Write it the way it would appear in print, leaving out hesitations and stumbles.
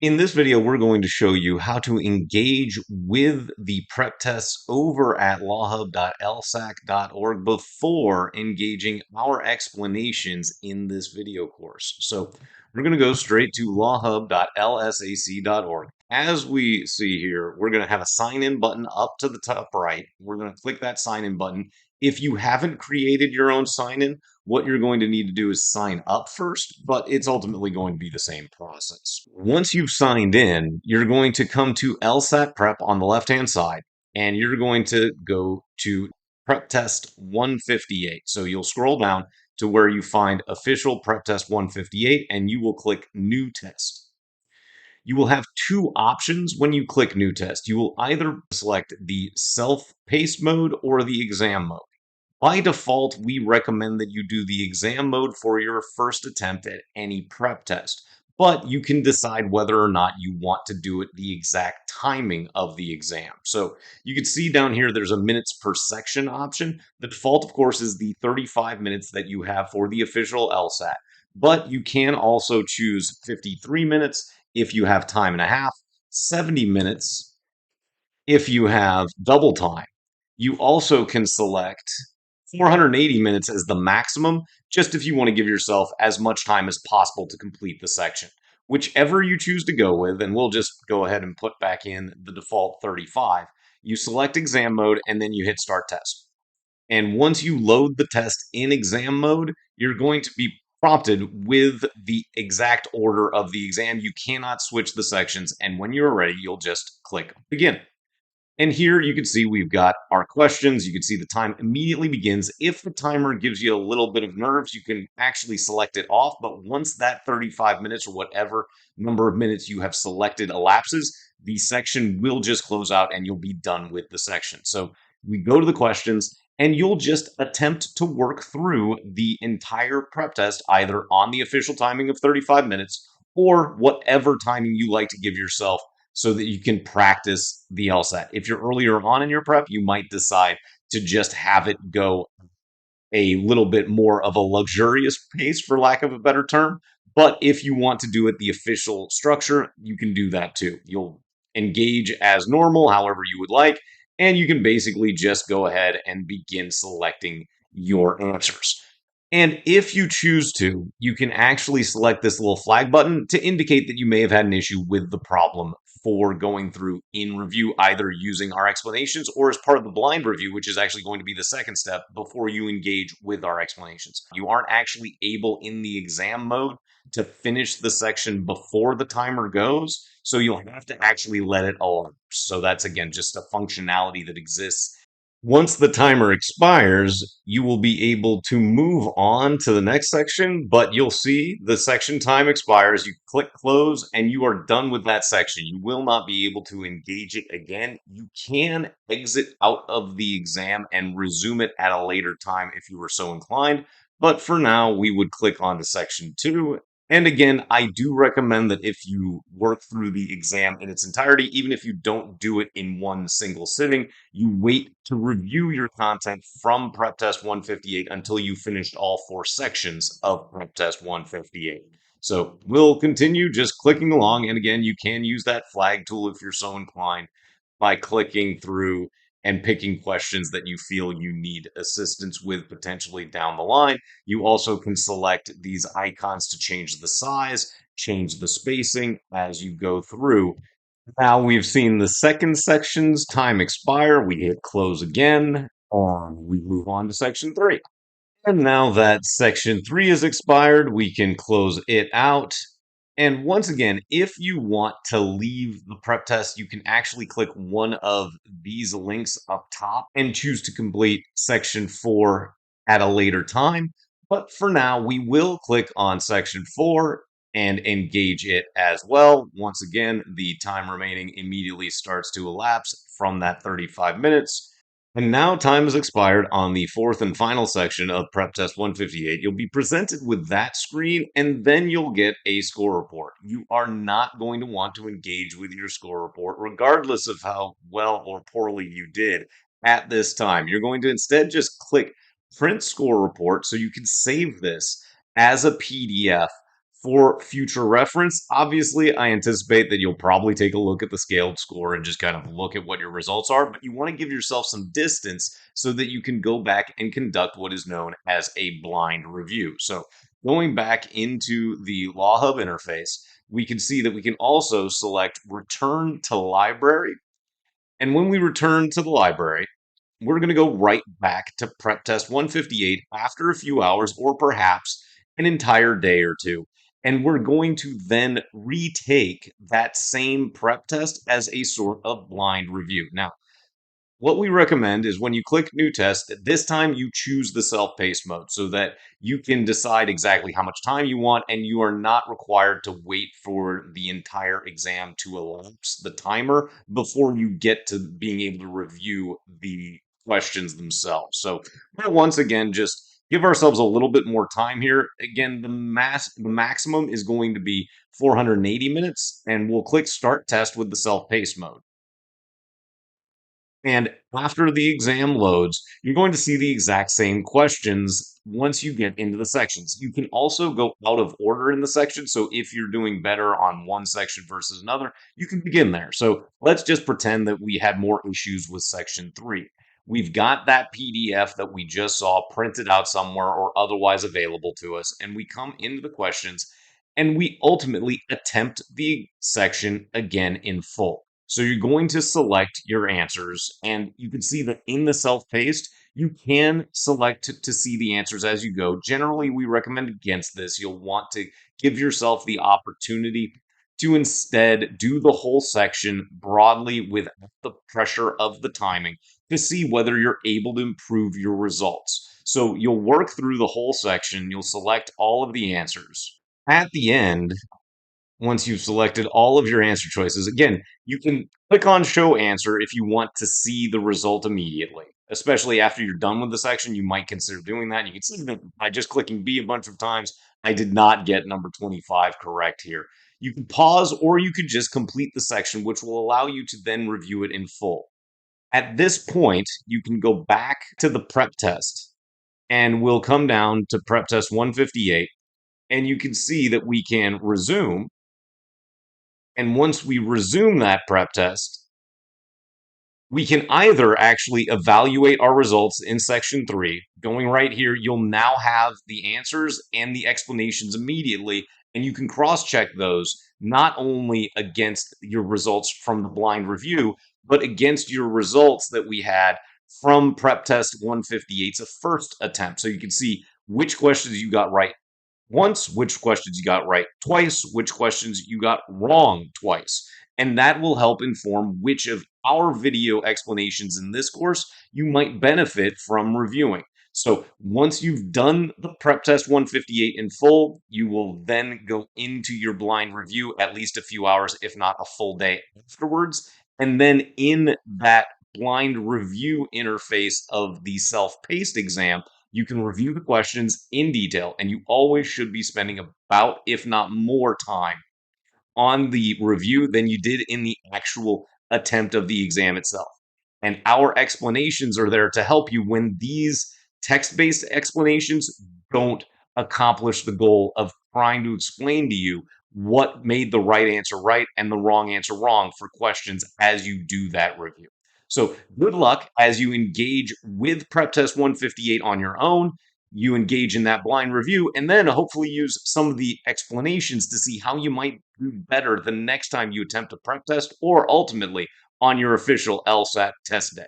In this video, we're going to show you how to engage with the prep tests over at lawhub.lsac.org before engaging our explanations in this video course. So we're going to go straight to lawhub.lsac.org. As we see here, we're going to have a sign in button up to the top right. We're going to click that sign in button. If you haven't created your own sign in, what you're going to need to do is sign up first, but it's ultimately going to be the same process. Once you've signed in, you're going to come to LSAT Prep on the left-hand side, and you're going to go to Prep Test 158. So you'll scroll down to where you find Official Prep Test 158, and you will click New Test. You will have two options when you click New Test. You will either select the self-paced mode or the exam mode. By default, we recommend that you do the exam mode for your first attempt at any prep test, but you can decide whether or not you want to do it the exact timing of the exam. So you can see down here there's a minutes per section option. The default, of course, is the 35 minutes that you have for the official LSAT, but you can also choose 53 minutes if you have time and a half, 70 minutes if you have double time. You also can select 480 minutes as the maximum, just if you want to give yourself as much time as possible to complete the section. Whichever you choose to go with, and we'll just go ahead and put back in the default 35, you select exam mode and then you hit start test. And once you load the test in exam mode, you're going to be prompted with the exact order of the exam. You cannot switch the sections, and when you're ready, you'll just click begin. And here you can see we've got our questions. You can see the time immediately begins. If the timer gives you a little bit of nerves, you can actually select it off. But once that 35 minutes or whatever number of minutes you have selected elapses, the section will just close out and you'll be done with the section. So we go to the questions and you'll just attempt to work through the entire prep test either on the official timing of 35 minutes or whatever timing you like to give yourself so that you can practice the LSAT. If you're earlier on in your prep, you might decide to just have it go a little bit more of a luxurious pace, for lack of a better term. But if you want to do it the official structure, you can do that too. You'll engage as normal, however you would like, and you can basically just go ahead and begin selecting your answers. And if you choose to, you can actually select this little flag button to indicate that you may have had an issue with the problem for going through in review, either using our explanations or as part of the blind review, which is actually going to be the second step before you engage with our explanations. You aren't actually able in the exam mode to finish the section before the timer goes, so you'll have to actually let it elapse. So that's, again, just a functionality that exists. Once the timer expires, you will be able to move on to the next section, but you'll see the section time expires. You click close and you are done with that section. You will not be able to engage it again. You can exit out of the exam and resume it at a later time if you were so inclined. But for now, we would click on to section 2. And again, I do recommend that if you work through the exam in its entirety, even if you don't do it in one single sitting, you wait to review your content from Prep Test 158 until you finished all 4 sections of Prep Test 158. So we'll continue just clicking along. And again, you can use that flag tool if you're so inclined by clicking through and picking questions that you feel you need assistance with potentially down the line. You also can select these icons to change the size, change the spacing as you go through. Now we've seen the second section's time expire. We hit close again, and we move on to section 3. And now that section 3 is expired, we can close it out. And once again, if you want to leave the prep test, you can actually click one of these links up top and choose to complete section 4 at a later time. But for now, we will click on section 4 and engage it as well. Once again, the time remaining immediately starts to elapse from that 35 minutes. And now time has expired on the 4th and final section of Prep Test 158. You'll be presented with that screen, and then you'll get a score report. You are not going to want to engage with your score report, regardless of how well or poorly you did at this time. You're going to instead just click Print Score Report so you can save this as a PDF For future reference, obviously, I anticipate that you'll probably take a look at the scaled score and just kind of look at what your results are, but you want to give yourself some distance so that you can go back and conduct what is known as a blind review. So, going back into the Law Hub interface, we can see that we can also select Return to Library. And when we return to the library, we're going to go right back to prep test 158 after a few hours or perhaps an entire day or two. And we're going to then retake that same prep test as a sort of blind review. Now, what we recommend is when you click new test, this time you choose the self-paced mode so that you can decide exactly how much time you want and you are not required to wait for the entire exam to elapse the timer before you get to being able to review the questions themselves. So once again, just give ourselves a little bit more time here. Again, the maximum is going to be 480 minutes, and we'll click start test with the self-paced mode. And after the exam loads, you're going to see the exact same questions once you get into the sections. You can also go out of order in the section. So if you're doing better on one section versus another, you can begin there. So let's just pretend that we had more issues with section 3. We've got that PDF that we just saw printed out somewhere or otherwise available to us, and we come into the questions and we ultimately attempt the section again in full. So you're going to select your answers, and you can see that in the self-paced, you can select to see the answers as you go. Generally, we recommend against this. You'll want to give yourself the opportunity to instead do the whole section broadly without the pressure of the timing to see whether you're able to improve your results. So you'll work through the whole section, you'll select all of the answers. At the end, once you've selected all of your answer choices, again, you can click on show answer if you want to see the result immediately. Especially after you're done with the section, you might consider doing that. You can see that by just clicking B a bunch of times, I did not get number 25 correct here. You can pause or you could just complete the section, which will allow you to then review it in full. At this point, you can go back to the prep test and we'll come down to prep test 158 and you can see that we can resume. And once we resume that prep test, we can either actually evaluate our results in section 3. Going right here, you'll now have the answers and the explanations immediately, and you can cross-check those not only against your results from the blind review, but against your results that we had from prep test 158's first attempt. So you can see which questions you got right once, which questions you got right twice, which questions you got wrong twice. And that will help inform which of our video explanations in this course you might benefit from reviewing. So once you've done the prep test 158 in full, you will then go into your blind review at least a few hours, if not a full day afterwards. And then in that blind review interface of the self-paced exam, you can review the questions in detail, and you always should be spending about, if not more, time on the review than you did in the actual attempt of the exam itself. And our explanations are there to help you when these text based explanations don't accomplish the goal of trying to explain to you what made the right answer right and the wrong answer wrong for questions as you do that review. So good luck as you engage with Prep Test 158 on your own. You engage in that blind review and then hopefully use some of the explanations to see how you might do better the next time you attempt a prep test or ultimately on your official LSAT test day.